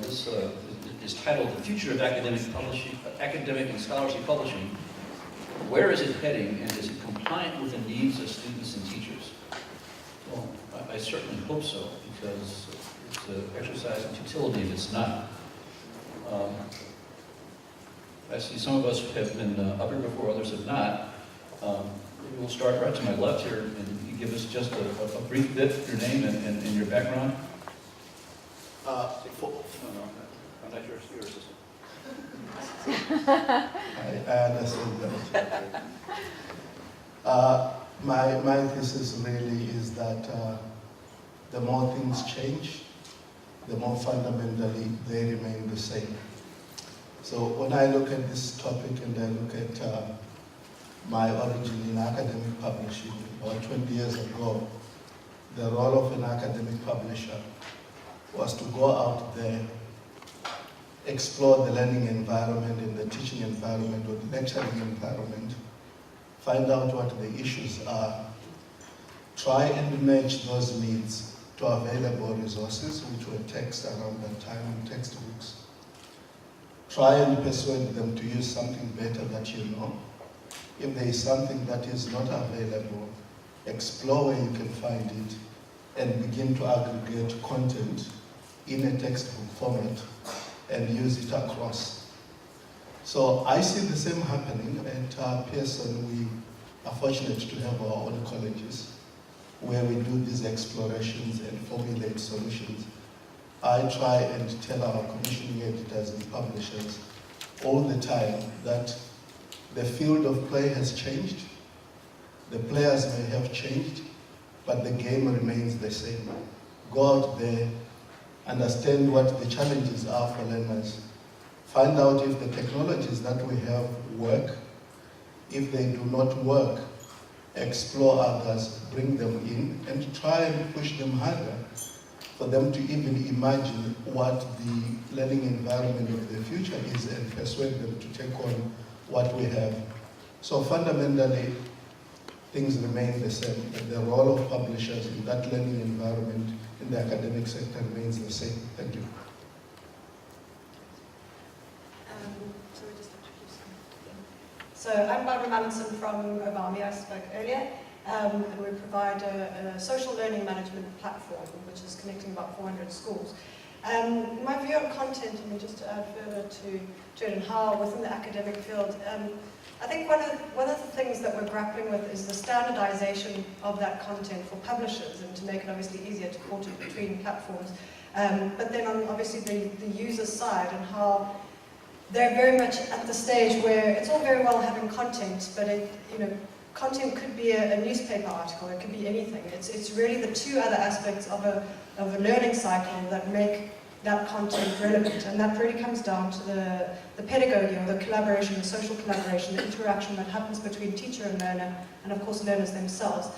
this is titled "The Future of Academic and Scholarship Publishing." Where is it heading, and is it compliant with the needs of students and teachers? Well, I certainly hope so, because it's an exercise in futility if it's not. I see some of us have been up here before, others have not. We'll start right to my left here, and you give us just a brief bit of your name and your background. No, I'm not your assistant. I understand that. My thesis really is that the more things change, the more fundamentally they remain the same. So when I look at this topic and I look at my origin in academic publishing, about 20 years ago, the role of an academic publisher was to go out there, explore the learning environment and the teaching environment or the lecturing environment, find out what the issues are, try and match those needs to available resources, which were text around that time and textbooks. Try and persuade them to use something better that you know. If there is something that is not available, explore where you can find it and begin to aggregate content in a textbook format and use it across. So I see the same happening at Pearson. We are fortunate to have our own colleges where we do these explorations and formulate solutions. I try and tell our commissioning editors and publishers all the time that the field of play has changed, the players may have changed, but the game remains the same. Go out there, understand what the challenges are for learners, find out if the technologies that we have work. If they do not work, explore others, bring them in, and try and push them harder for them to even imagine what the learning environment of the future is and persuade them to take on what we have. So fundamentally, things remain the same. The role of publishers in that learning environment in the academic sector remains the same. Thank you. So I'm Barbara Mallinson from Obami, I spoke earlier, and we provide a social learning management platform which is connecting about 400 schools. My view on content, and just to add further to it and how within the academic field, I think one of the things that we're grappling with is the standardization of that content for publishers and to make it obviously easier to port it between platforms. But then on obviously the user side and how they're very much at the stage where it's all very well having content, but content could be a newspaper article, it could be anything. It's really the two other aspects of a learning cycle that make that content relevant, and that really comes down to the pedagogy or the collaboration, the social collaboration, the interaction that happens between teacher and learner, and of course learners themselves.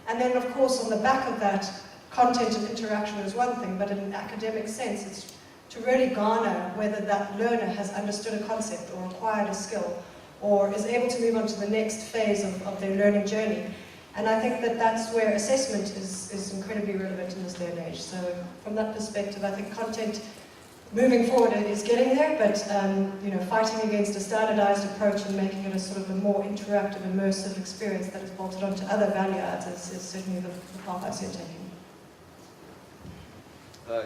And then of course on the back of that, content and interaction is one thing, but in an academic sense it's to really garner whether that learner has understood a concept or acquired a skill or is able to move on to the next phase of their learning journey. And I think that that's where assessment is incredibly relevant in this day and age. So from that perspective, I think content moving forward is getting there, but fighting against a standardized approach and making it a sort of a more interactive, immersive experience that is bolted onto other value adds is certainly the path I see it taking. Hi.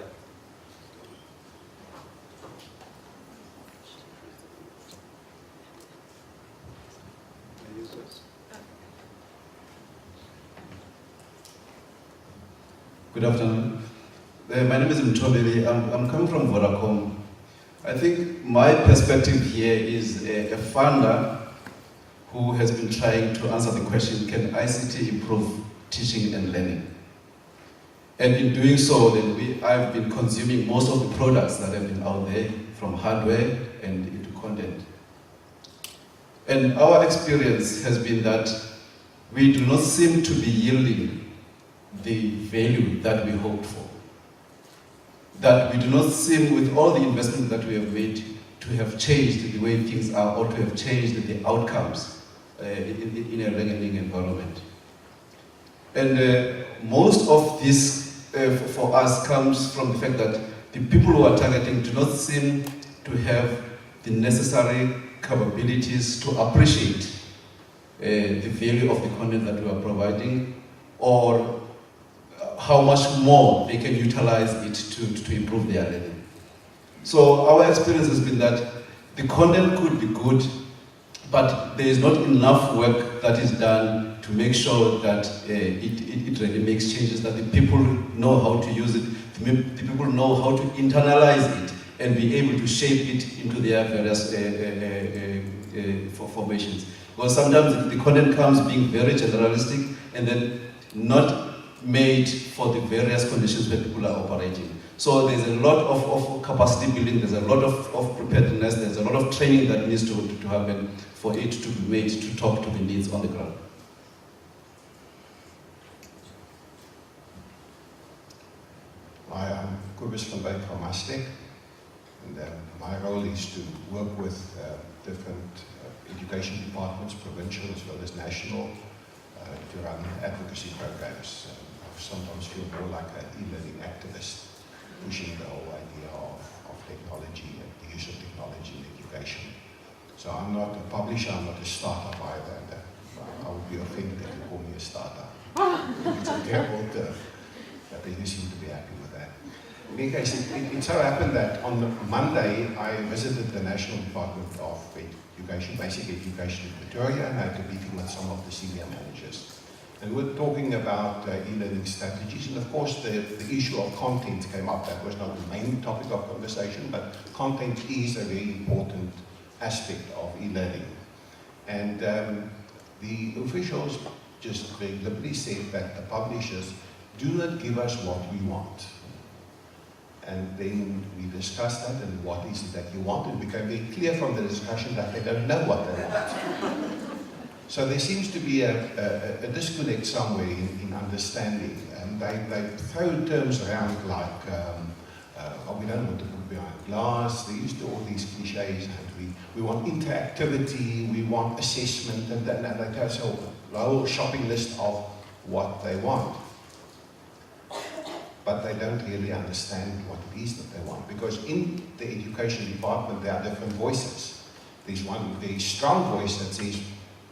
Good afternoon. My name is Mtobeli. I'm coming from Vodacom. I think my perspective here is a funder who has been trying to answer the question, can ICT improve teaching and learning? And in doing so, then I've been consuming most of the products that have been out there, from hardware and into content. And our experience has been that we do not seem to be yielding the value that we hoped for. That we do not seem, with all the investment that we have made, to have changed the way things are or to have changed the outcomes in a learning environment. And most of this for us comes from the fact that the people who are targeting do not seem to have the necessary capabilities to appreciate the value of the content that we are providing, or how much more they can utilize it to improve their learning. So our experience has been that the content could be good, but there is not enough work that is done to make sure that it really makes changes, that the people know how to use it, the people know how to internalize it and be able to shape it into their various formations. Because sometimes the content comes being very generalistic and then not made for the various conditions where people are operating. So there's a lot of capacity building, there's a lot of preparedness, there's a lot of training that needs to happen for it to be made to talk to the needs on the ground. Hi, I'm Kobus van Wyk from Aztec, and my role is to work with different education departments, provincial as well as national, to run advocacy programs. I sometimes feel more like an e-learning activist, pushing the whole idea of technology and the use of technology in education. So I'm not a publisher, I'm not a startup either, and I would be offended if you call me a startup. It's a terrible term, but they do seem to be happy with that. In any case, it so happened that on Monday I visited the National Department of Education, Basic Education in Pretoria, and I had a meeting with some of the senior managers. And we were talking about e-learning strategies, and of course the issue of content came up. That was not the main topic of conversation, but content is a very important aspect of e-learning. And the officials just very deliberately said that the publishers do not give us what we want. And then we discussed that, and what is it that you want? It became very clear from the discussion that they don't know what they want. So there seems to be a disconnect somewhere in understanding. And they throw terms around like, oh, we don't want to put behind glass. They used all these cliches, and we want interactivity, we want assessment, and they tell us a whole shopping list of what they want. But they don't really understand what it is that they want. Because in the education department, there are different voices. There's one very strong voice that says,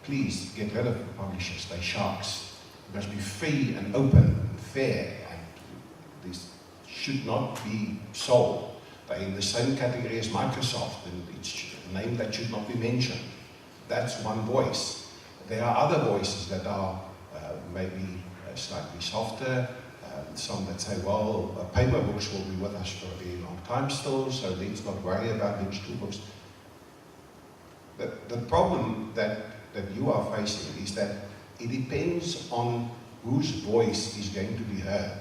please get rid of the publishers, they're sharks. It must be free and open and fair, and this should not be sold. They're in the same category as Microsoft, and it's a name that should not be mentioned. That's one voice. There are other voices that are maybe slightly softer. Some that say, well, paper books will be with us for a very long time still, so let's not worry about digital books. The problem that you are facing is that it depends on whose voice is going to be heard.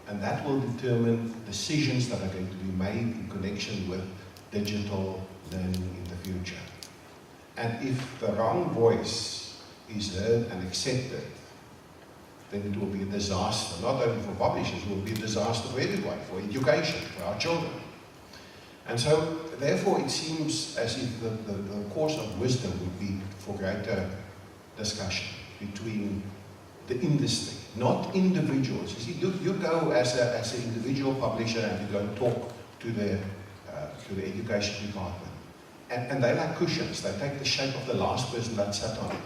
And that will determine decisions that are going to be made in connection with digital learning in the future. And if the wrong voice is heard and accepted, then it will be a disaster, not only for publishers, it will be a disaster for everyone, for education, for our children. And so, therefore, it seems as if the course of wisdom would be for greater discussion between the industry, not individuals. You see, you go as an individual publisher and you go and talk to the education department. And they're like cushions. They take the shape of the last person that sat on it.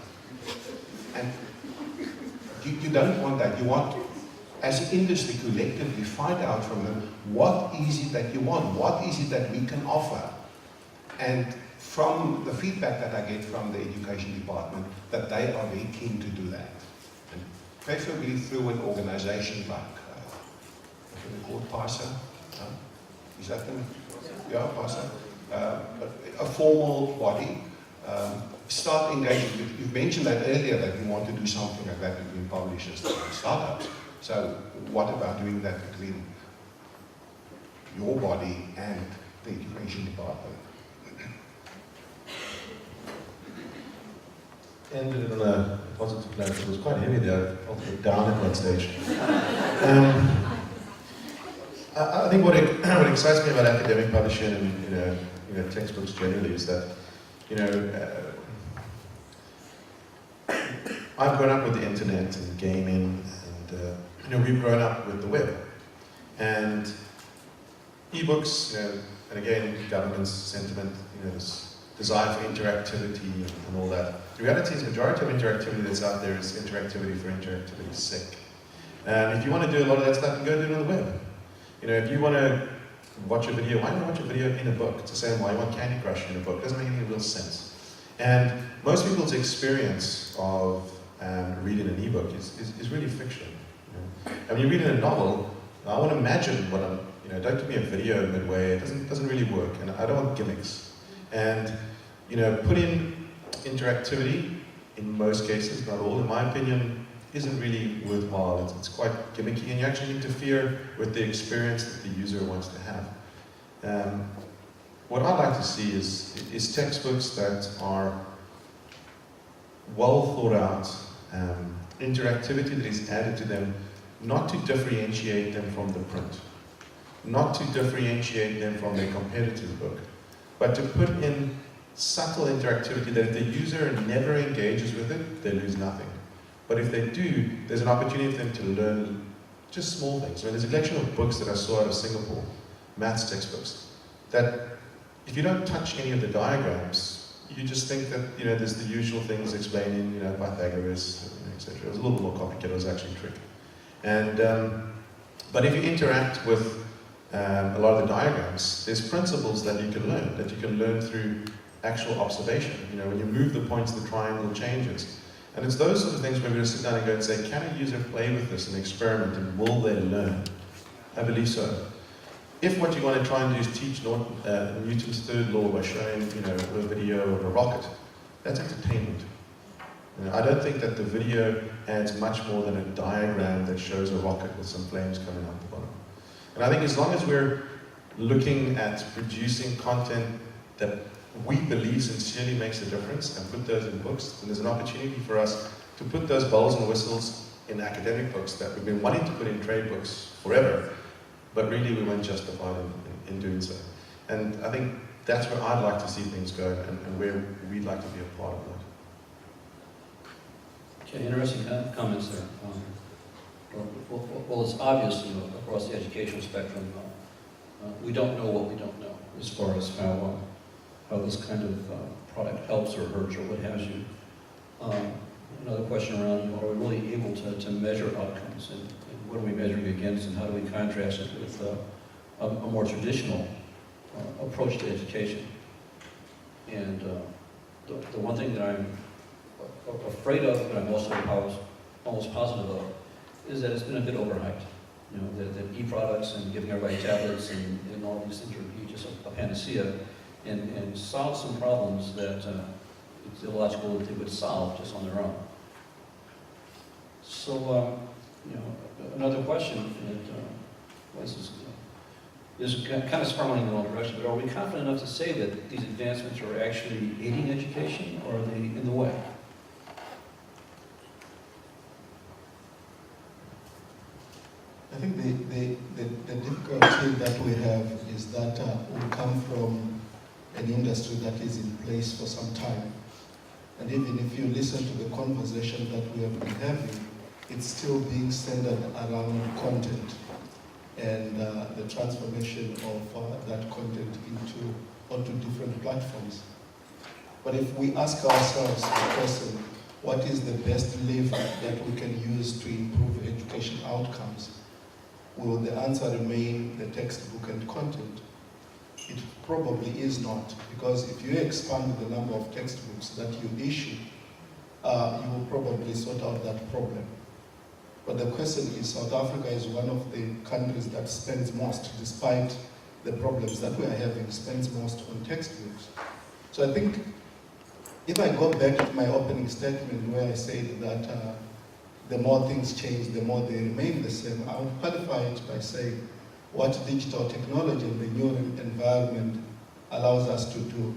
And you don't want that. You want, as an industry, collectively find out from them what is it that you want, what is it that we can offer. And from the feedback that I get from the education department, that they are very keen to do that. And preferably through an organization like, what do they call it, PASA? Is that the, yeah, PASA? A formal body. Start engaging. You've mentioned that earlier, that you want to do something like that between publishers and startups. So what about doing that between your body and the education department? Ended on a positive note. It was quite heavy there. I felt a bit down at one stage. I think what excites me about academic publishing and textbooks generally is that, I've grown up with the internet and gaming, and we've grown up with the web. And E-books, and again, government's sentiment, this desire for interactivity and all that. The reality is, the majority of interactivity that's out there is interactivity for interactivity's sake. And if you want to do a lot of that stuff, you go do it on the web. If you want to watch a video, why not watch a video in a book? It's the same why you want Candy Crush in a book. It doesn't make any real sense. And most people's experience of reading an e-book is really fiction. And when you read in a novel, I want to imagine what I'm, don't give me a video midway, it doesn't really work, and I don't want gimmicks. And, putting interactivity, in most cases, not all, in my opinion, isn't really worthwhile. It's quite gimmicky, and you actually interfere with the experience that the user wants to have. What I'd like to see is textbooks that are well thought out, interactivity that is added to them, not to differentiate them from the print, not to differentiate them from their competitor's book, but to put in subtle interactivity that if the user never engages with it, they lose nothing. But if they do, there's an opportunity for them to learn just small things. There's a collection of books that I saw out of Singapore, maths textbooks, that if you don't touch any of the diagrams, you just think that there's the usual things explaining Pythagoras, etc. It was a little bit more complicated. It was actually tricky. And but if you interact with a lot of the diagrams, there's principles that you can learn through actual observation. When you move the points, the triangle changes. And it's those sort of things where we're going to sit down and go and say, can a user play with this and experiment, and will they learn? I believe so. If what you want to try and do is teach Newton's third law by showing, a video of a rocket, that's entertainment. I don't think that the video adds much more than a diagram that shows a rocket with some flames coming out the bottom. And I think as long as we're looking at producing content that we believe sincerely makes a difference and put those in books, then there's an opportunity for us to put those bells and whistles in academic books that we've been wanting to put in trade books forever, but really we weren't justified in doing so. And I think that's where I'd like to see things go, and where we'd like to be a part of that. Okay, interesting comments there. Well, it's obvious, across the educational spectrum, we don't know what we don't know as far as how this kind of product helps or hurts or what have you. Another question around, are we really able to measure outcomes, and what are we measuring against, and how do we contrast it with a more traditional approach to education? And the one thing that I'm afraid of, but I'm also almost positive of, is that it's been a bit overhyped. That e-products and giving everybody tablets and all these things are just a panacea, and solve some problems that it's illogical that they would solve just on their own. So, another question, and is kind of spiraling in the wrong direction, but are we confident enough to say that these advancements are actually aiding education, or are they in the way? I think the difficulty that we have is that we come from an industry that is in place for some time. And even if you listen to the conversation that we have been having, it's still being centered around content and the transformation of that content onto different platforms. But if we ask ourselves the question, what is the best lever that we can use to improve education outcomes? Will the answer remain the textbook and content? It probably is not, because if you expand the number of textbooks that you issue, you will probably sort out that problem. But the question is, South Africa is one of the countries that spends most, despite the problems that we are having, spends most on textbooks. So I think, if I go back to my opening statement where I said that the more things change, the more they remain the same, I would qualify it by saying what digital technology and the new environment allows us to do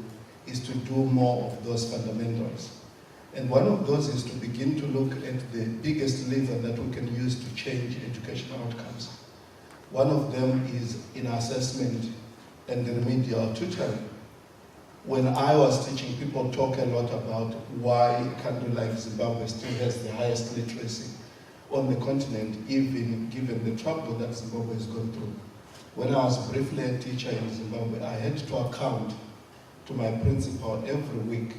is to do more of those fundamentals. And one of those is to begin to look at the biggest lever that we can use to change educational outcomes. One of them is in assessment and the remedial tutoring. When I was teaching, people talk a lot about why a country like Zimbabwe still has the highest literacy on the continent, even given the trouble that Zimbabwe has gone through. When I was briefly a teacher in Zimbabwe, I had to account to my principal every week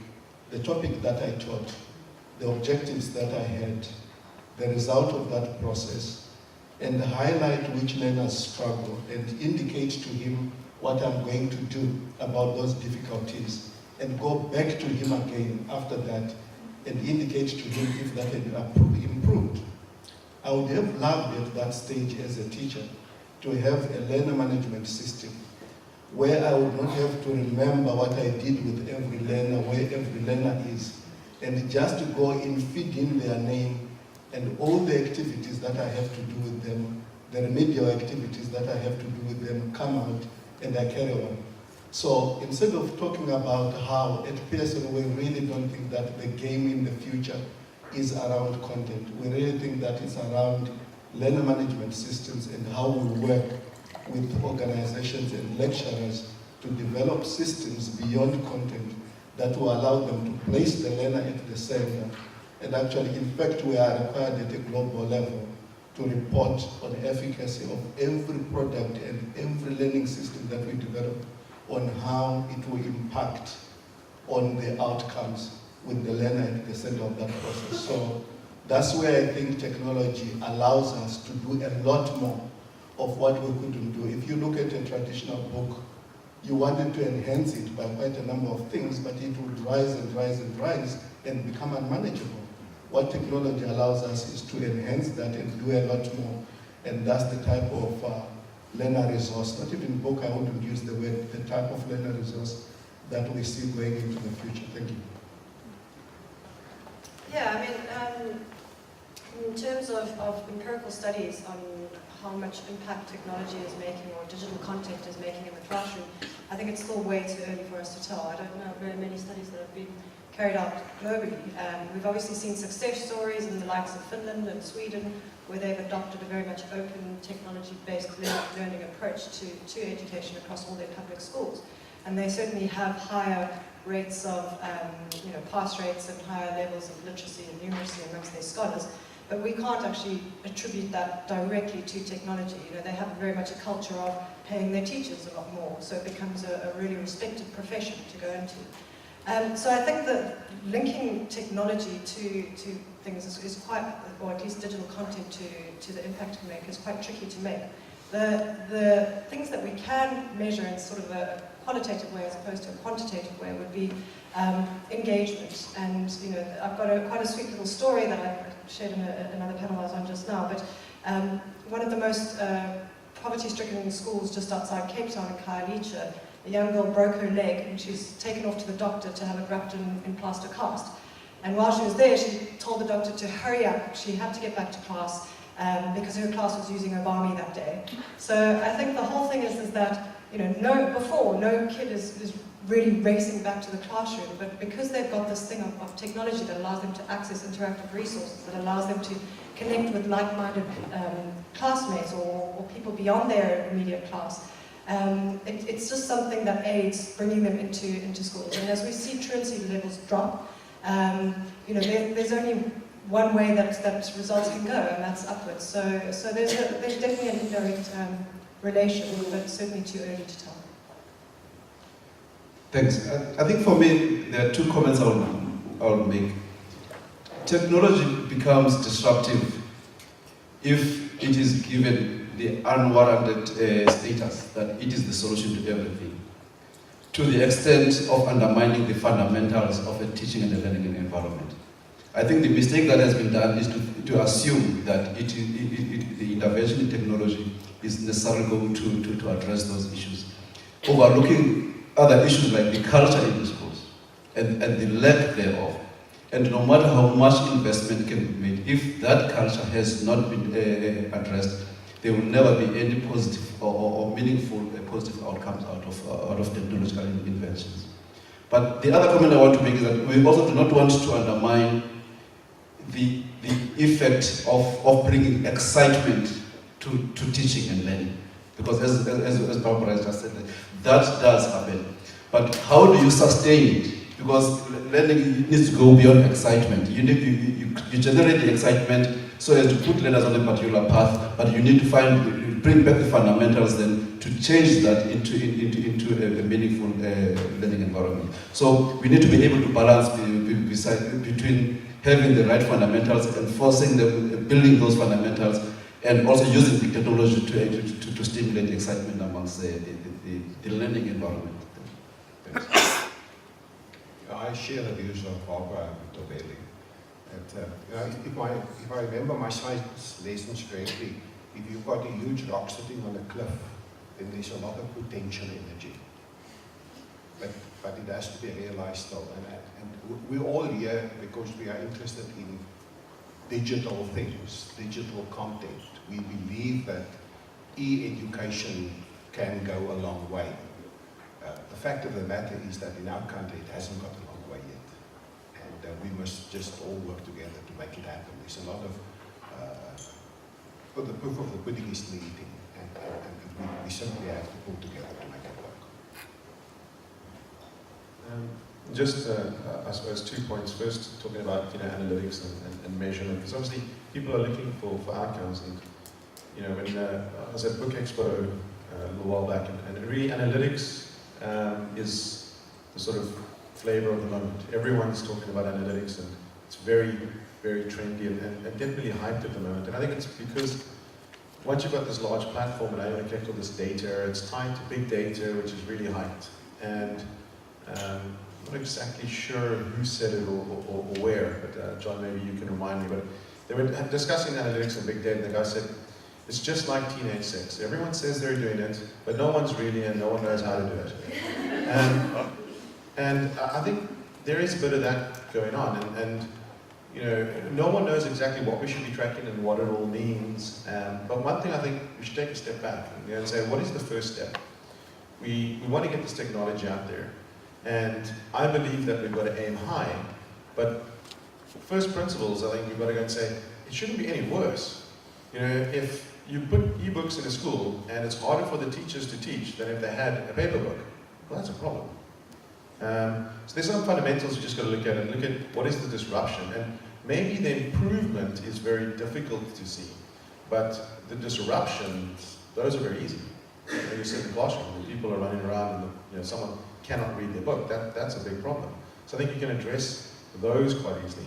the topic that I taught, the objectives that I had, the result of that process, and highlight which learners struggle and indicate to him what I'm going to do about those difficulties, and go back to him again after that and indicate to him if that had improved. I would have loved at that stage as a teacher to have a learner management system where I would not have to remember what I did with every learner, where every learner is, and just to go in, feed in their name, and all the activities that I have to do with them, the remedial activities that I have to do with them, come out and I carry on. So instead of talking about how at Pearson we really don't think that the game in the future is around content, we really think that it's around learner management systems and how we work with organizations and lecturers to develop systems beyond content that will allow them to place the learner at the center. And actually, in fact, we are required at a global level to report on the efficacy of every product and every learning system that we develop on how it will impact on the outcomes with the learner at the center of that process. So that's where I think technology allows us to do a lot more of what we couldn't do. If you look at a traditional book, you wanted to enhance it by quite a number of things, but it would rise and rise and rise and become unmanageable. What technology allows us is to enhance that and do a lot more. And that's the type of learner resource, not even book, I wouldn't use the word, the type of learner resource that we see going into the future. Thank you. Yeah, I mean, in terms of empirical studies on how much impact technology is making or digital content is making in the classroom, I think it's still way too early for us to tell. I don't know very many studies that have been carried out globally. We've obviously seen success stories in the likes of Finland and Sweden, where they've adopted a very much open technology-based learning approach to education across all their public schools. And they certainly have higher rates of pass rates and higher levels of literacy and numeracy amongst their scholars. But we can't actually attribute that directly to technology. They have very much a culture of paying their teachers a lot more, so it becomes a really respected profession to go into. So I think that linking technology to things is quite, or at least digital content to the impact we make, is quite tricky to make. The things that we can measure in sort of a qualitative way as opposed to a quantitative way would be engagement. And I've got quite a sweet little story that I shared in another panel I was on just now. But one of the most poverty-stricken schools just outside Cape Town in Khayelitsha, a young girl broke her leg and she's taken off to the doctor to have it wrapped in plaster cast. And while she was there, she told the doctor to hurry up. She had to get back to class because her class was using Obami that day. So I think the whole thing is that no kid is really racing back to the classroom, but because they've got this thing of technology that allows them to access interactive resources, that allows them to connect with like-minded classmates or people beyond their immediate class, it's just something that aids bringing them into schools. And as we see truancy levels drop, there's only one way that results can go, and that's upwards. So there's definitely an indirect relation, but certainly too early to tell. Thanks. I think for me, there are two comments I would make. Technology becomes disruptive if it is given the unwarranted status that it is the solution to everything, to the extent of undermining the fundamentals of a teaching and a learning environment. I think the mistake that has been done is to assume that the intervention in technology is necessarily going to address those issues, overlooking other issues like the culture in the schools and the lack thereof. And no matter how much investment can be made, if that culture has not been addressed, there will never be any positive or meaningful positive outcomes out of technological inventions. But the other comment I want to make is that we also do not want to undermine the effect of bringing excitement to teaching and learning. Because as Barbara has just said, that does happen. But how do you sustain it? because learning needs to go beyond excitement. You generate the excitement so as to put learners on a particular path, but you need to bring back the fundamentals then to change that into a meaningful learning environment. So we need to be able to balance between having the right fundamentals, enforcing them, building those fundamentals, and also using the technology to stimulate excitement amongst the learning environment. Thanks. I share the views of Barbara Tobeli. If I remember my science lessons correctly, if you've got a huge rock sitting on a cliff, then there's a lot of potential energy. But it has to be realized still. And we're all here because we are interested in digital things, digital content. We believe that e-education can go a long way. The fact of the matter is that in our country it hasn't got a long way yet. And we must just all work together to make it happen. There's a lot of, but the proof of the pudding is in the eating. And we simply have to pull together to make it work. I suppose 2 points. First, talking about analytics and measurement, because obviously people are looking for outcomes. And when I was at Book Expo a little while back, and really analytics is the sort of flavor of the moment. Everyone's talking about analytics, and it's very, very trendy and definitely hyped at the moment. And I think it's because once you've got this large platform and I want to collect all this data, it's tied to big data, which is really hyped. And I'm not exactly sure who said it or where, but John, maybe you can remind me. But they were discussing analytics and big data, and the guy said, it's just like teenage sex. Everyone says they're doing it, but no one's really, and no one knows how to do it. And I think there is a bit of that going on, and no one knows exactly what we should be tracking and what it all means. But one thing I think we should take a step back and say, what is the first step? We want to get this technology out there, and I believe that we've got to aim high. But first principles, I think we've got to go and say it shouldn't be any worse. If you put e-books in a school and it's harder for the teachers to teach than if they had a paper book, well, that's a problem. So there's some fundamentals you just got to look at and look at what is the disruption. And maybe the improvement is very difficult to see, but the disruptions, those are very easy. You see in the classroom, when people are running around and someone cannot read their book, that's a big problem. So I think you can address those quite easily.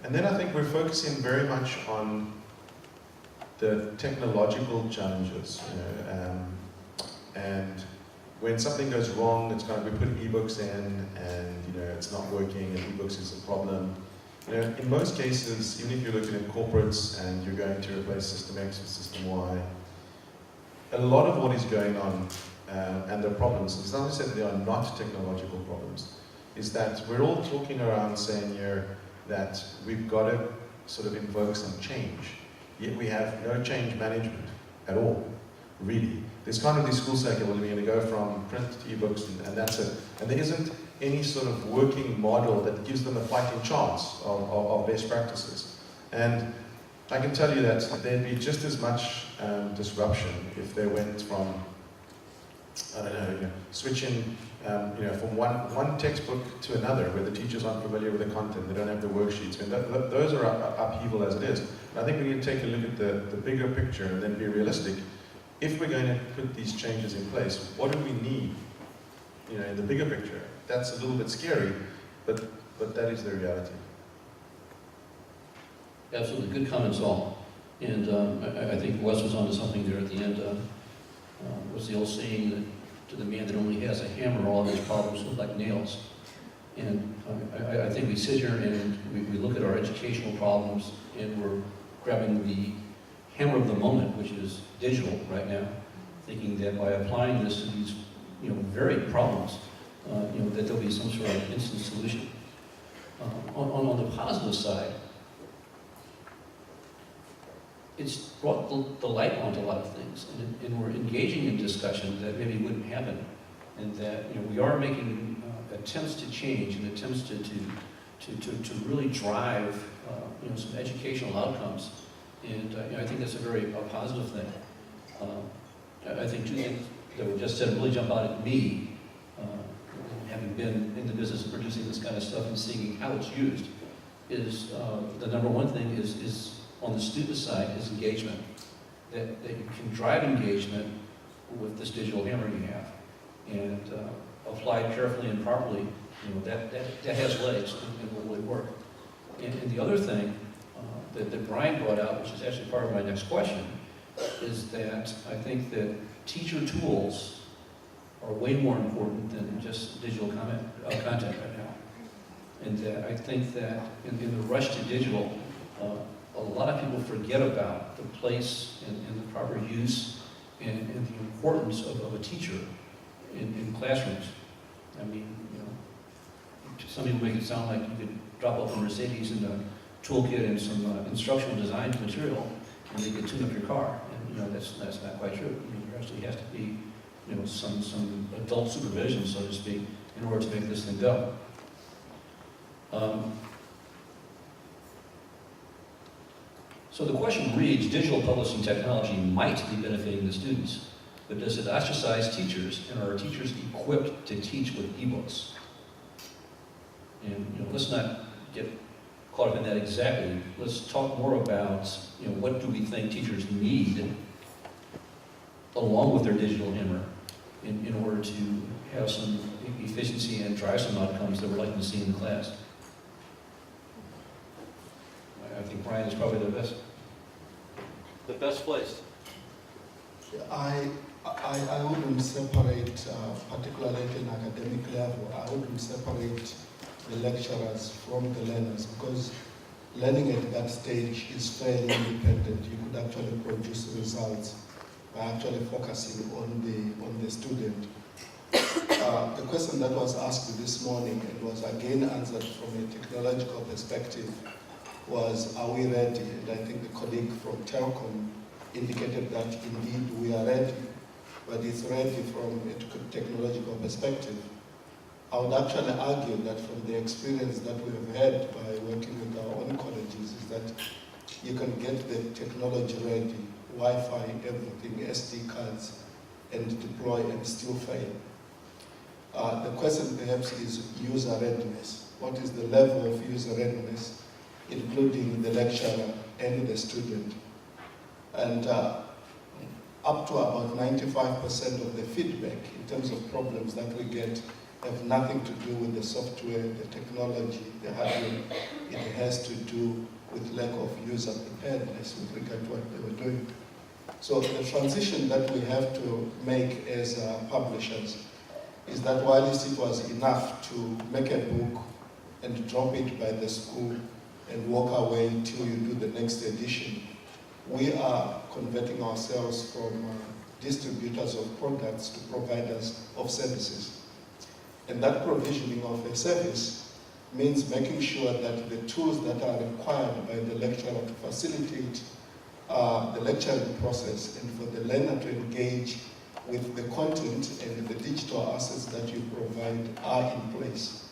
And then I think we're focusing very much on the technological challenges. And when something goes wrong, it's kind of, we put ebooks in and it's not working and ebooks is a problem. In most cases, even if you're looking at corporates and you're going to replace System X with System Y, a lot of what is going on and the problems, it's not necessarily they are not technological problems, is that we're all talking around saying here that we've got to sort of invoke some change. Yet we have no change management at all, really. There's kind of these schools saying, well, we're going to go from print to ebooks and that's it. And there isn't any sort of working model that gives them a fighting chance of best practices. And I can tell you that there'd be just as much disruption if they went from, I don't know, switching from one textbook to another where the teachers aren't familiar with the content, they don't have the worksheets. I mean, those are upheaval as it is. And I think we need to take a look at the bigger picture and then be realistic. If we're going to put these changes in place, what do we need in the bigger picture? That's a little bit scary, but that is the reality. Absolutely, good comments all. And I think Wes was onto something there at the end. Was the old saying that to the man that only has a hammer, all of his problems look like nails. And I think we sit here and we look at our educational problems and we're grabbing the hammer of the moment, which is digital right now, thinking that by applying this to these very problems, that there'll be some sort of instant solution. On the positive side, it's brought the light onto a lot of things, and we're engaging in discussion that maybe wouldn't happen, and that we are making attempts to change and attempts to really drive some educational outcomes, and I think that's a very positive thing. I think two things that were just said really jump out at me, having having been in the business of producing this kind of stuff and seeing how it's used, is the number one thing is on the student side is engagement. That you can drive engagement with this digital hammer you have, and applied carefully and properly, that has legs and will really work. And the other thing that Brian brought out, which is actually part of my next question, is that I think that teacher tools are way more important than just digital content right now. And that I think that in the rush to digital, a lot of people forget about the place and the proper use and the importance of a teacher in classrooms. I mean, some people make it sound like you could drop off a Mercedes in a toolkit and some instructional design material, and they could tune up your car. And that's not quite true. I mean, there actually has to be some adult supervision, so to speak, in order to make this thing go. So the question reads, digital publishing technology might be benefiting the students, but does it ostracize teachers, and are teachers equipped to teach with ebooks? And let's not get caught up in that exactly. Let's talk more about what do we think teachers need along with their digital hammer in order to have some efficiency and drive some outcomes that we're likely to see in the class. I think Brian is probably the best placed. I wouldn't separate, particularly at an academic level, I wouldn't separate the lecturers from the learners, because learning at that stage is fairly independent. You could actually produce results by actually focusing on the student. The question that was asked this morning and was again answered from a technological perspective was, are we ready? And I think the colleague from Telkom indicated that indeed we are ready, but it's ready from a technological perspective. I would actually argue that from the experience that we have had by working with our own colleges is that you can get the technology ready, Wi-Fi, everything, SD cards, and deploy and still fail. The question perhaps is user readiness. What is the level of user readiness, including the lecturer and the student? And up to about 95% of the feedback in terms of problems that we get have nothing to do with the software, the technology, the hardware. It has to do with lack of user preparedness with regard to what they were doing. So the transition that we have to make as publishers is that while it was enough to make a book and drop it by the school and walk away until you do the next edition, we are converting ourselves from distributors of products to providers of services. And that provisioning of a service means making sure that the tools that are required by the lecturer to facilitate the lecturing process and for the learner to engage with the content and the digital assets that you provide are in place.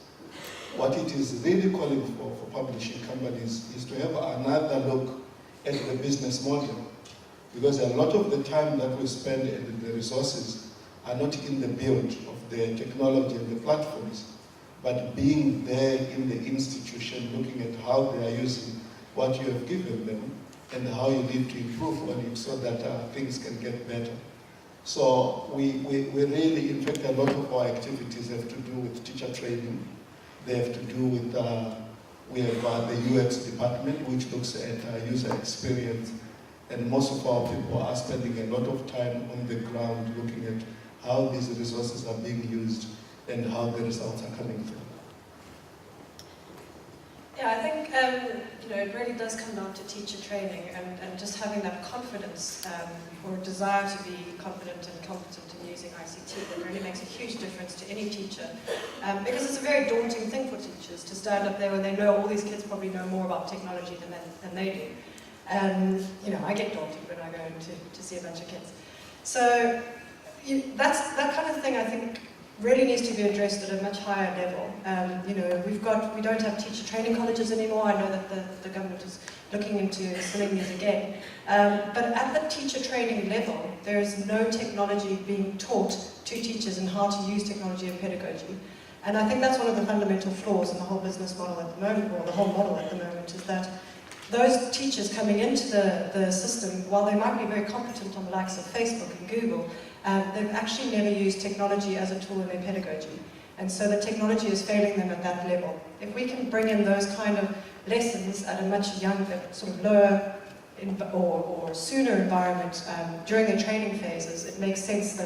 What it is really calling for publishing companies is to have another look at the business model, because a lot of the time that we spend and the resources are not in the build of the technology and the platforms, but being there in the institution, looking at how they are using what you have given them and how you need to improve on it so that things can get better. So we really, in fact, a lot of our activities have to do with teacher training. They have to do with, we have the UX department, which looks at user experience. And most of our people are spending a lot of time on the ground looking at how these resources are being used and how the results are coming through. Yeah, I think it really does come down to teacher training and just having that confidence or desire to be confident and competent in using ICT. That really makes a huge difference to any teacher, because it's a very daunting thing for teachers to stand up there when they know all these kids probably know more about technology than they do. I get daunted when I go to see a bunch of kids. So that kind of thing, I think, really needs to be addressed at a much higher level. We don't have teacher training colleges anymore. I know that the government is looking into instilling these again. But at the teacher training level, there is no technology being taught to teachers and how to use technology and pedagogy. And I think that's one of the fundamental flaws in the whole business model at the moment, or the whole model at the moment, is that those teachers coming into the system, while they might be very competent on the likes of Facebook and Google, they've actually never used technology as a tool in their pedagogy. And so the technology is failing them at that level. If we can bring in those kind of lessons at a much younger, sort of lower or sooner environment during their training phases, it makes sense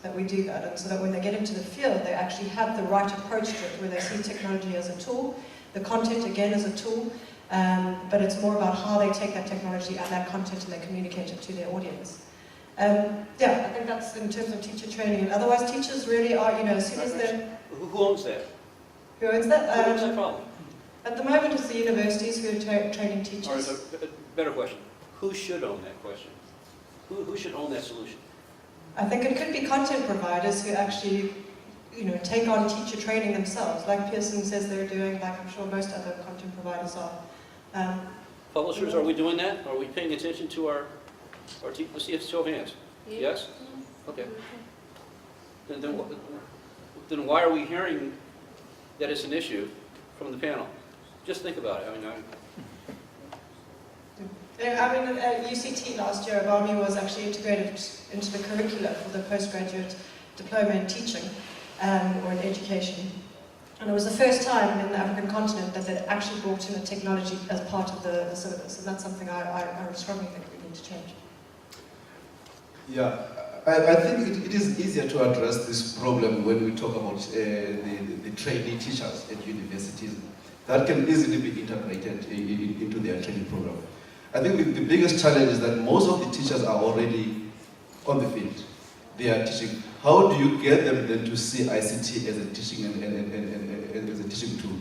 that we do that. And so that when they get into the field, they actually have the right approach to it, where they see technology as a tool, the content again as a tool, but it's more about how they take that technology and that content and they communicate it to their audience. Yeah, I think that's in terms of teacher training. And otherwise, teachers really are, as soon as they're... Who owns that? Who owns that? Who owns that problem? At the moment, it's the universities who are training Or teachers. is a better question, who should own that question? Who should own that solution? I think it could be content providers who actually, take on teacher training themselves, like Pearson says they're doing, like I'm sure most other content providers are. Publishers, are we doing that? Are we paying attention to our let's see if show of hands. Yes? Okay. Then why are we hearing that it's an issue from the panel? Just think about it. UCT last year, Obami was actually integrated into the curricula for the postgraduate diploma in teaching or in education. And it was the first time in the African continent that they actually brought in a technology as part of the syllabus. And that's something I strongly think we need to change. Yeah, I think it is easier to address this problem when we talk about the trainee teachers at universities. That can easily be integrated into their training program. I think the biggest challenge is that most of the teachers are already on the field. They are teaching. How do you get them then to see ICT as a teaching and as a teaching tool?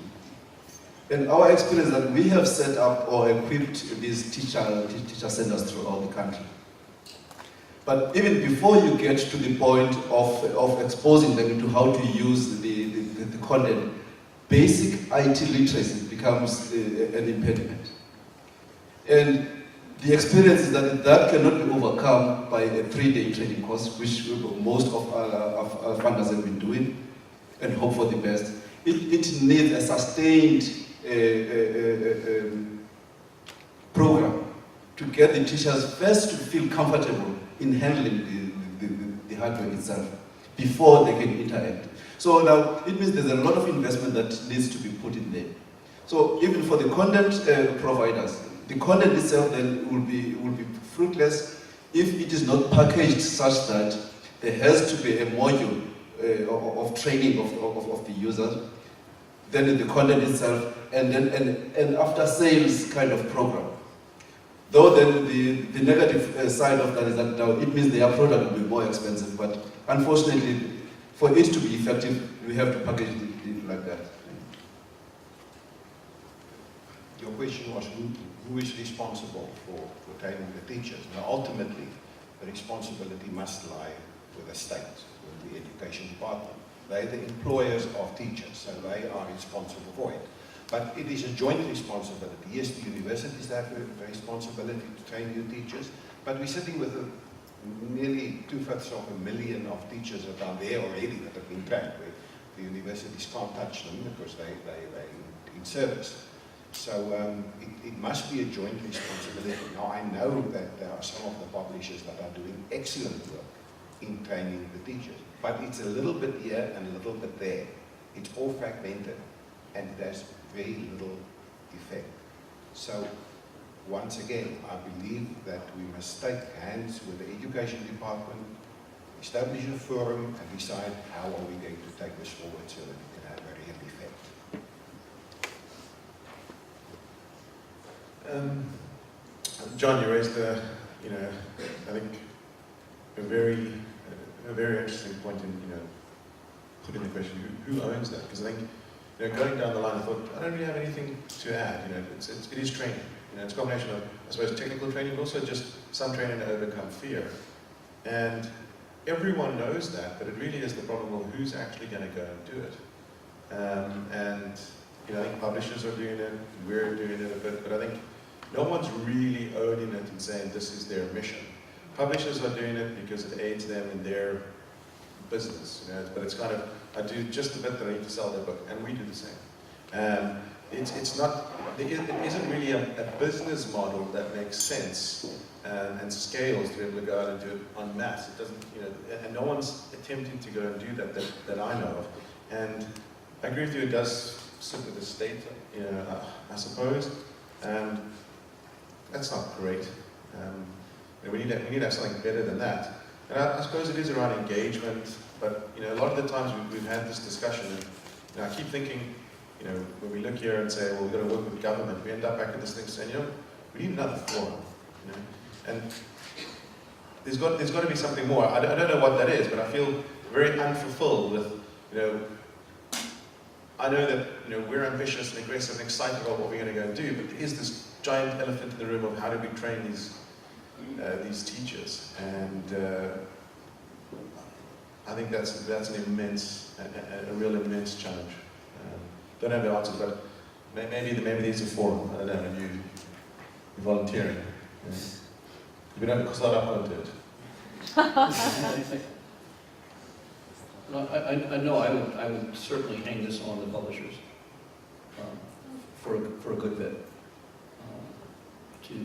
And our experience is that we have set up or equipped these teacher centers throughout the country. But even before you get to the point of exposing them to how to use the content, basic IT literacy becomes an impediment. And the experience is that cannot be overcome by a 3-day training course, which most of our funders have been doing, and hope for the best. It needs a sustained program to get the teachers first to feel comfortable in handling the hardware itself before they can interact. So now it means there's a lot of investment that needs to be put in there. So even for the content providers, the content itself then will be fruitless if it is not packaged such that there has to be a module of training of the users, then the content itself, and then an after sales kind of program. Though then the negative side of that is that now it means their product will be more expensive, but unfortunately, for it to be effective, we have to package it like that. Your question was who is responsible for training the teachers? Now ultimately, the responsibility must lie with the state, with the education department. They are the employers of teachers, so they are responsible for it. But it is a joint responsibility. Yes, the universities have a responsibility to train new teachers, but we're sitting with nearly 2/5 of teachers that are there already that have been trained. The universities can't touch them because they're in service. So it must be a joint responsibility. Now I know that there are some of the publishers that are doing excellent work in training the teachers, but it's a little bit here and a little bit there. It's all fragmented and there's very little effect. So once again, I believe that we must take hands with the education department, establish a forum and decide how are we going to take this forward so that we can have a real effect. John, you raised I think a very interesting point in putting the question who owns that, because I think going down the line I thought I don't really have anything to add. It is training. It's a combination of, I suppose, technical training, but also just some training to overcome fear. And everyone knows that, but it really is the problem of who's actually going to go and do it. I think publishers are doing it, we're doing it a bit, but I think no one's really owning it and saying this is their mission. Publishers are doing it because it aids them in their business, you know, but it's kind of, I do just the bit that I need to sell their book, and we do the same. It's not, it isn't really a business model that makes sense and scales to be able to go out and do it en masse. It doesn't, you know, and no one's attempting to go and do that I know of. And I agree with you, it does sit with the state, you know, I suppose, and that's not great. You know, we need to have something better than that. And I suppose it is around engagement, but you know, a lot of the times we've had this discussion, and you know, I keep thinking, you know, when we look here and say, well, we've got to work with government, we end up back at this thing saying, you know, we need another forum, you know, and there's got to be something more. I don't know what that is, but I feel very unfulfilled with, you know, I know that, you know, we're ambitious and aggressive and excited about what we're going to go and do, but there is this giant elephant in the room of how do we train these teachers, and I think that's an immense, a real immense challenge. Don't have the answers, but maybe there's a forum. I don't know. You're volunteering. Yeah. We don't start up onto it. No, I know I would certainly hang this on the publishers for a good bit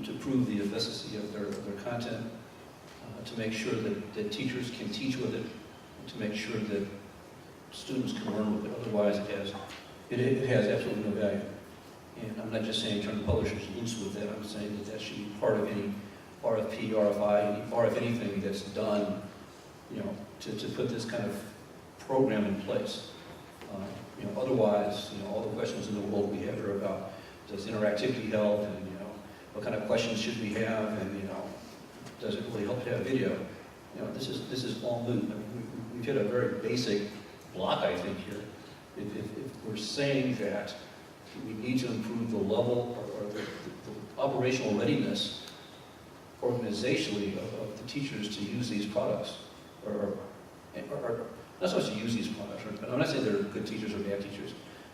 to prove the efficacy of their content, to make sure that teachers can teach with it, to make sure that students can learn with it. Otherwise, it has absolutely no value. And I'm not just saying turn the publishers loose with that. I'm saying that should be part of any RFP, RFI, RF anything that's done, you know, to put this kind of program in place. You know, otherwise, you know, all the questions in the world we have are about does interactivity help, and you know, what kind of questions should we have, and you know, does it really help to have video? You know, this is all moot. I mean, we've hit a very basic block, I think, here. If we're saying that we need to improve the level or the operational readiness organizationally of the teachers to use these products, or not so much to use these products, but I'm not saying they're good teachers or bad teachers,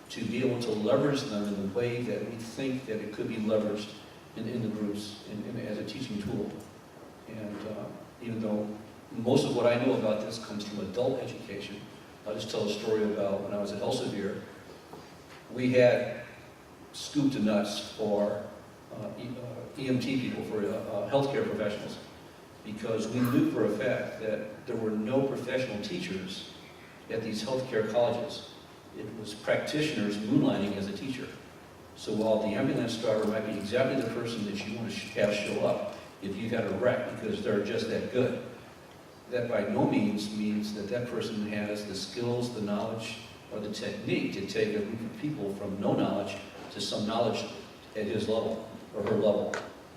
to be able to leverage them in the way that we think that it could be leveraged in the groups as a teaching tool. And even though most of what I know about this comes from adult education, I'll just tell a story about when I was at Elsevier. We had scoop to nuts for EMT people, for healthcare professionals, because we knew for a fact that there were no professional teachers at these healthcare colleges. It was practitioners moonlighting as a teacher. So while the ambulance driver might be exactly the person that you want to have show up if you've had a wreck because they're just that good, that by no means means that that person has the skills, the knowledge, or the technique to take a group of people from no knowledge to some knowledge at his level or her level.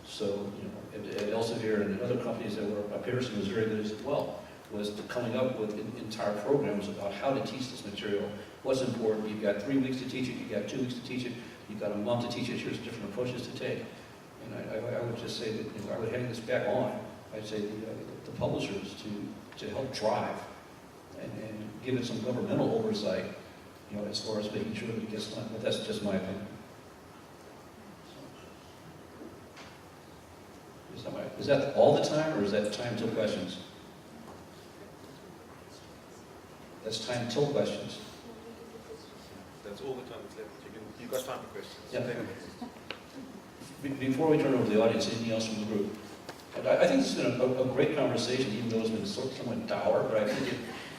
So, you know, at Elsevier and other companies that were, Pearson was very good as well, was coming up with entire programs about how to teach this material, what's important. You've got 3 weeks to teach it, you've got 2 weeks to teach it, you've got a month to teach it, here's different approaches to take. And I would just say that, you know, I would hang this back on, I'd say the publishers to help drive and give it some governmental oversight, you know, as far as making sure that it gets done. But that's just my opinion. Is that all the time, or is that time till questions? That's time till questions. That's all the time that's left. You've got time for questions. Yeah. Before we turn over to the audience, anything else from the group? And I think this has been a great conversation, even though it's been somewhat dour, but I think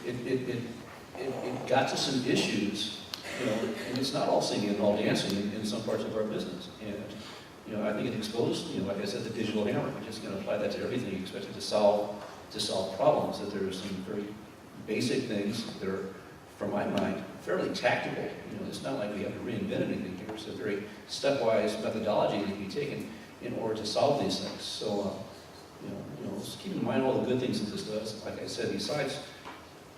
it got to some issues, you know, and it's not all singing and all dancing in some parts of our business. And, you know, I think it exposed, you know, like I said, the digital hammer. We're just going to apply that to everything you expect it to solve problems, that there are some very basic things that are, from my mind, fairly tactical. You know, it's not like we have to reinvent anything here. It's a very stepwise methodology that can be taken in order to solve these things. So, you know, just keep in mind all the good things that this does. Like I said, besides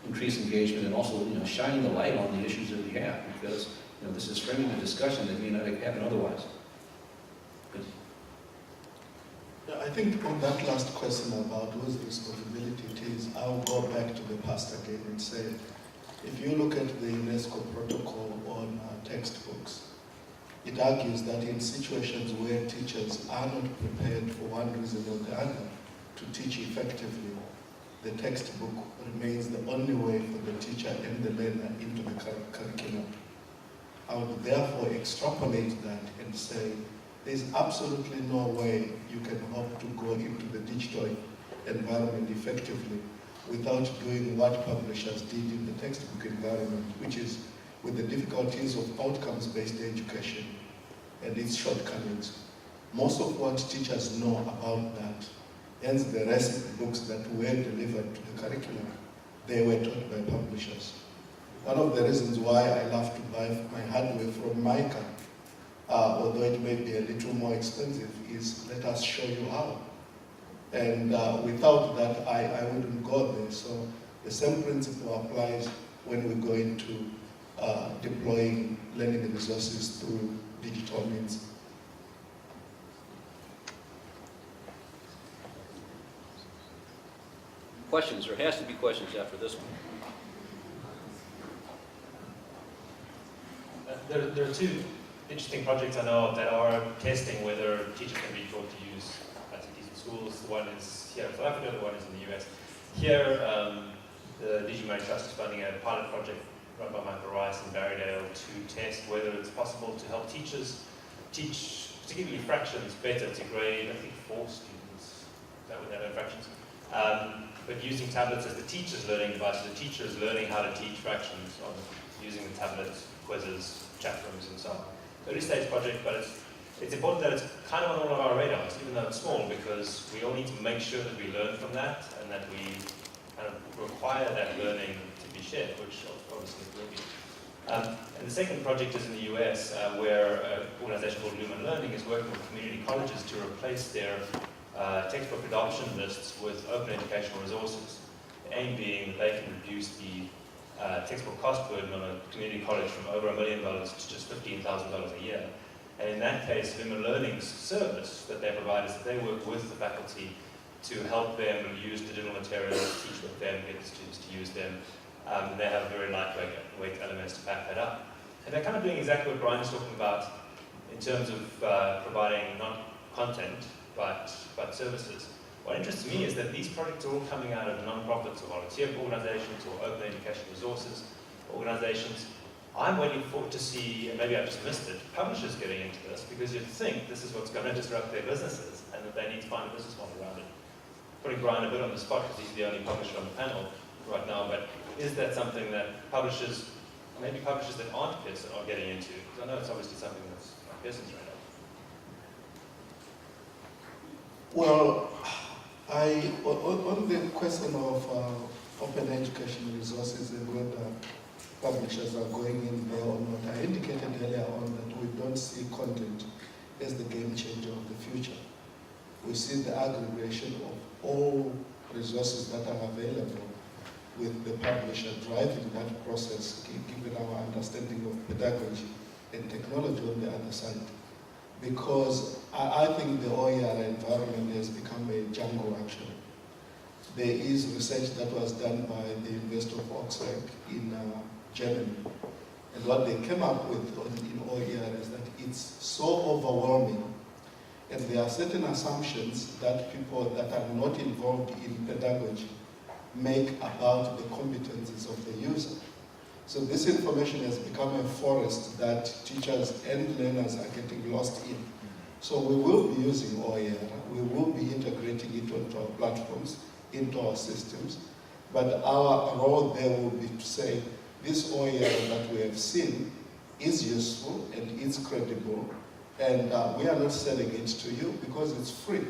increased engagement and also, you know, shining the light on the issues that we have, because, you know, this is framing a discussion that may not happen otherwise. Yeah, I think on that last question about whose responsibility it is, I'll go back to the past again and say, if you look at the UNESCO protocol on textbooks, it argues that in situations where teachers are not prepared for one reason or the other to teach effectively, the textbook remains the only way for the teacher and the learner into the curriculum. I would therefore extrapolate that and say there's absolutely no way you can hope to go into the digital environment effectively without doing what publishers did in the textbook environment, which is with the difficulties of outcomes-based education and its shortcomings. Most of what teachers know about that, hence the recipe books that were delivered to the curriculum, they were taught by publishers. One of the reasons why I love to buy my hardware from Mica, although it may be a little more expensive, is let us show you how. And without that, I wouldn't go there. So the same principle applies when we go into deploying learning resources through digital means. Questions? There has to be questions after this one. There are two interesting projects I know of that are testing whether teachers can be taught to use ICTs in schools. The one is here in South Africa, the one is in the US. Here, the DG Murray Trust is funding a pilot project run by Michael Rice in Barrydale to test whether it's possible to help teachers teach, particularly fractions, better to grade, I think, 4 students. That would have fractions. But using tablets as the teacher's learning device, the teacher is learning how to teach fractions on using the tablet, quizzes, chat rooms, and so on. Early stage project, but it's important that it's kind of on all of our radars, even though it's small, because we all need to make sure that we learn from that and that we kind of require that learning to be shared, which obviously it will be. And the second project is in the US, where an organization called Lumen Learning is working with community colleges to replace their textbook adoption lists with open educational resources. The aim being that they can reduce the textbook cost burden on a community college from over $1 million to just $15,000 a year. And in that case, Lumen Learning's service that they provide is that they work with the faculty to help them use digital materials, teach with them, get the students to use them. And they have very lightweight elements to back that up. And they're kind of doing exactly what Brian was talking about in terms of providing not content, but services. What interests me is that these projects are all coming out of non-profits or volunteer organizations or open education resources organizations. I'm waiting to see, and maybe I've just missed it, publishers getting into this, because you'd think this is what's going to disrupt their businesses and that they need to find a business model around it. Putting Brian a bit on the spot because he's the only publisher on the panel right now, but is that something that publishers, maybe publishers that aren't Pearson, are getting into? Because I know it's obviously something that's on Pearson's radar. Well, on the question of open education resources and whether publishers are going in there or not, I indicated earlier on that we don't see content as the game changer of the future. We see the aggregation of all resources that are available with the publisher driving that process, given our understanding of pedagogy and technology on the other side. Because I think the OER environment has become a jungle, actually. There is research that was done by the University of Augsburg in Germany. And what they came up with in OER is that it's so overwhelming, and there are certain assumptions that people that are not involved in pedagogy make about the competencies of the user. So this information has become a forest that teachers and learners are getting lost in. So we will be using OER, we will be integrating it onto our platforms, into our systems, but our role there will be to say, this OER that we have seen is useful and is credible, and we are not selling it to you because it's free.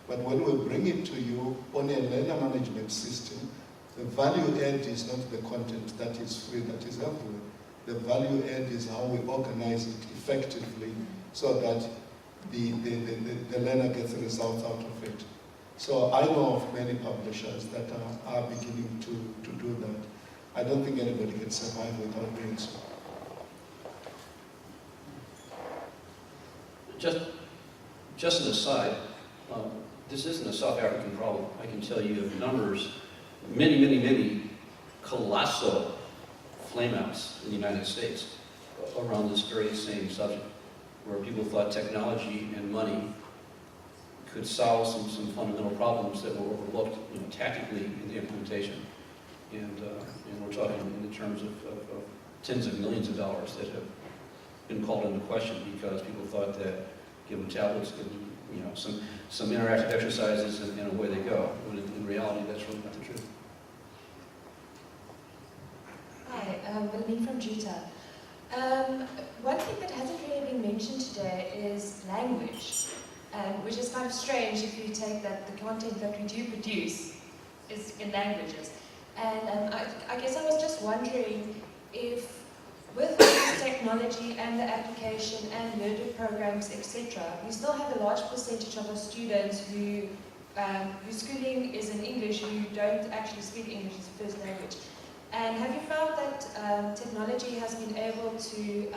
But when we bring it to you on a learner management system, the value add is not the content that is free, that is everywhere. The value add is how we organize it effectively so that the learner gets the results out of it. So I know of many publishers that are beginning to do that. I don't think anybody can survive without doing so. Just an aside, this isn't a South African problem. I can tell you of numbers, many colossal flameouts in the United States around this very same subject, where people thought technology and money could solve some fundamental problems that were overlooked, tactically in the implementation. And we're talking in the terms of tens of millions of dollars that have been called into question because people thought that give them tablets, give them some interactive exercises, and away they go. When in reality, that's really not the truth. Hi, Wilhelmine from Juta. One thing that hasn't really been mentioned today is language, which is kind of strange if you take that the content that we do produce is in languages. And I guess I was just wondering if, with this technology and the application and learning programs, etc., we still have a large percentage of our students whose schooling is in English, who don't actually speak English as a first language. And have you found that technology has been able to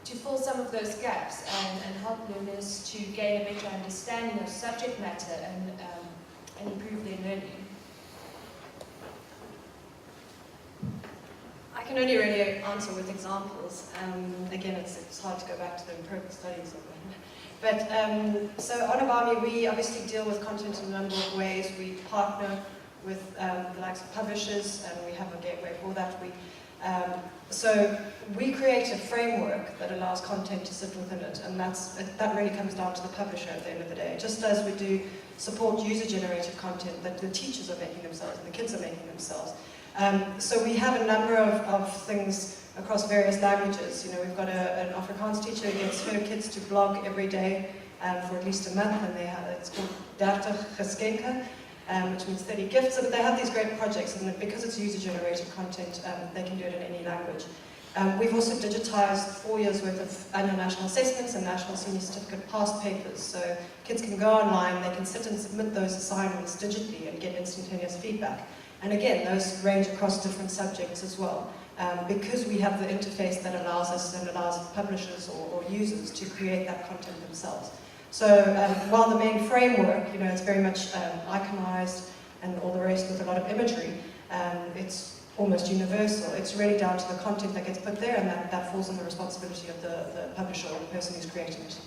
fill some of those gaps and help learners to gain a better understanding of subject matter and improve their learning? I can only really answer with examples. Again, it's hard to go back to the empirical studies of them. But so on Ubami, we obviously deal with content in a number of ways. We partner with the likes of publishers, and we have a gateway for that. So we create a framework that allows content to sit within it, and that really comes down to the publisher at the end of the day. Just as we do support user-generated content that the teachers are making themselves and the kids are making themselves. So we have a number of things across various languages. We've got an Afrikaans teacher who gets her kids to blog every day for at least a month, and it's called 30 Geskenke, which means 30 gifts. But they have these great projects, and because it's user-generated content, they can do it in any language. We've also digitized 4 years worth of annual national assessments and national senior certificate past papers. So kids can go online, they can sit and submit those assignments digitally and get instantaneous feedback. And again, those range across different subjects as well, because we have the interface that allows us and allows publishers or users to create that content themselves. So while the main framework, it's very much iconized and all the rest with a lot of imagery, it's almost universal. It's really down to the content that gets put there, and that falls on the responsibility of the publisher or the person who's creating it.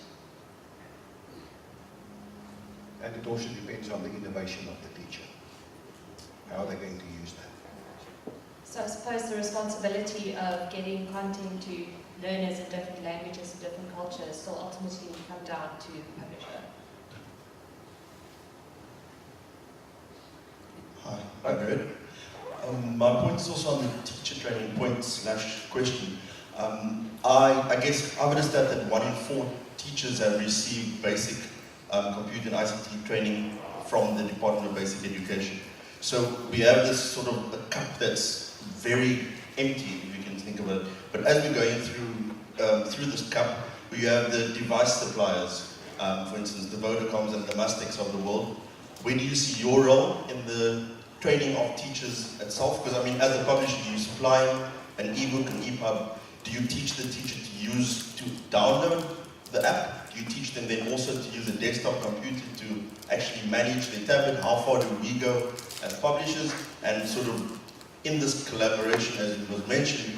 And it also depends on the innovation of the teacher. How are they going to use that? So I suppose the responsibility of getting content to learners in different languages and different cultures still ultimately come down to the publisher. Hi, I'm Red. My point is also on the teacher training point / question. I guess I've understood that 1 in 4 teachers have received basic computer and ICT training from the Department of Basic Education. So we have this sort of a cup that's very empty, if you can think of it. But as we're going through this cup, we have the device suppliers, for instance, the Vodacoms and the Mustecs of the world. Where do you see your role in the training of teachers itself? Because as a publisher, you supply an ebook, an EPUB. Do you teach the teacher to download the app? Do you teach them then also to use a desktop computer to actually manage their tablet? How far do we go as publishers? And sort of in this collaboration, as it was mentioned,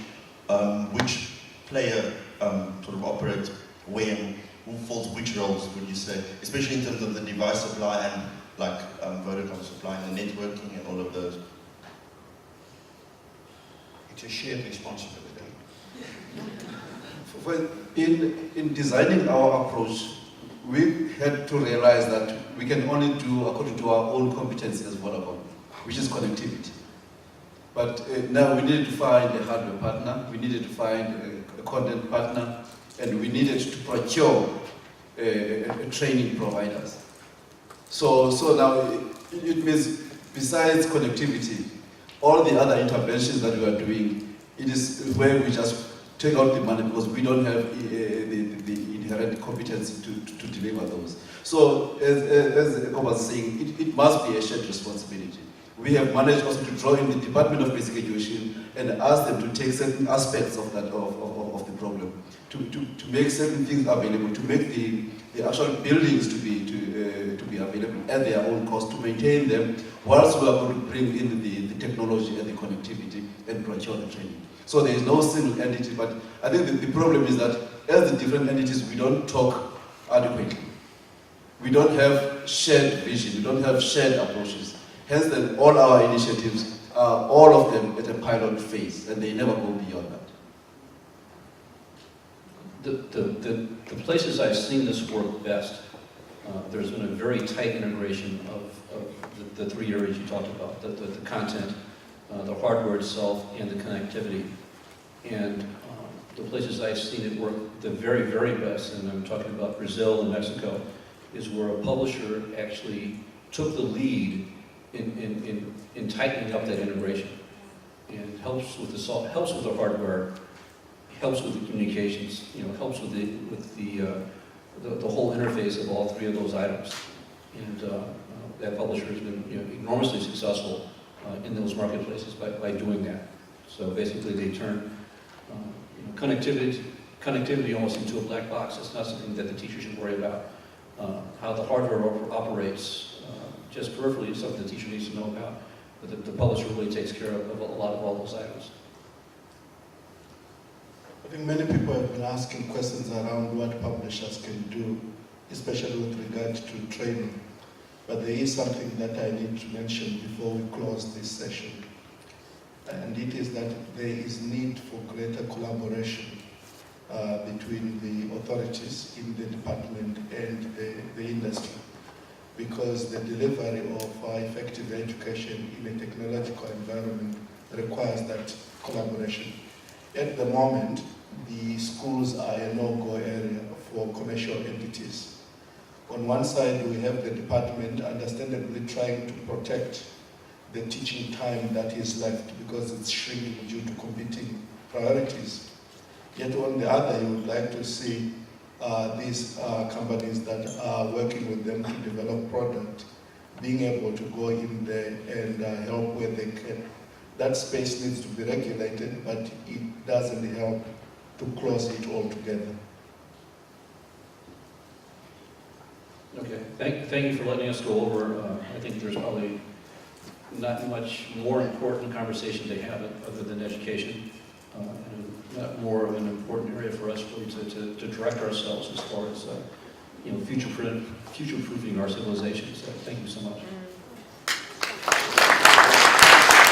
which player sort of operates where and who fills which roles, would you say? Especially in terms of the device supply and like Vodacom supplying the networking and all of those. It's a shared responsibility. In designing our approach, we had to realize that we can only do according to our own competency as Vodacom, which is connectivity. But now we needed to find a hardware partner, we needed to find a content partner, and we needed to procure training providers. So now it means besides connectivity, all the other interventions that we are doing, it is where we just take out the money because we don't have the inherent competency to deliver those. So as Eko was saying, it must be a shared responsibility. We have managed also to draw in the Department of Basic Education and ask them to take certain aspects of that of the problem, to make certain things available, to make the actual buildings to be available at their own cost, to maintain them, whilst we are going to bring in the technology and the connectivity and procure the training. So there is no single entity, but I think the problem is that as the different entities, we don't talk adequately. we don't have shared vision, we don't have shared approaches. Hence, then all our initiatives are all of them at a pilot phase, and they never go beyond that. The places I've seen this work best, there's been a very tight integration of the three areas you talked about, the content, the hardware itself, and the connectivity. And the places I've seen it work the very, very best, and I'm talking about Brazil and Mexico, is where a publisher actually took the lead in tightening up that integration. And helps with the hardware, helps with the communications, helps with the whole interface of all three of those items. And that publisher has been enormously successful in those marketplaces by doing that. So basically they turn connectivity almost into a black box. It's not something that the teacher should worry about. How the hardware operates just peripherally is something the teacher needs to know about. But the publisher really takes care of a lot of all those items. I think many people have been asking questions around what publishers can do, especially with regard to training. But there is something that I need to mention before we close this session. And it is that there is need for greater collaboration between the authorities in the department and the industry, because the delivery of effective education in a technological environment requires that collaboration. At the moment, the schools are a no-go area for commercial entities. On one side, we have the department understandably trying to protect the teaching time that is left because it's shrinking due to competing priorities. Yet on the other, you would like to see these companies that are working with them to develop product being able to go in there and help where they can. That space needs to be regulated, but it doesn't help to close it all together. Okay, thank you for letting us go over. I think there's probably not much more important conversation to have other than education. And not more of an important area for us really to direct ourselves as far as future-proofing our civilization. So thank you so much.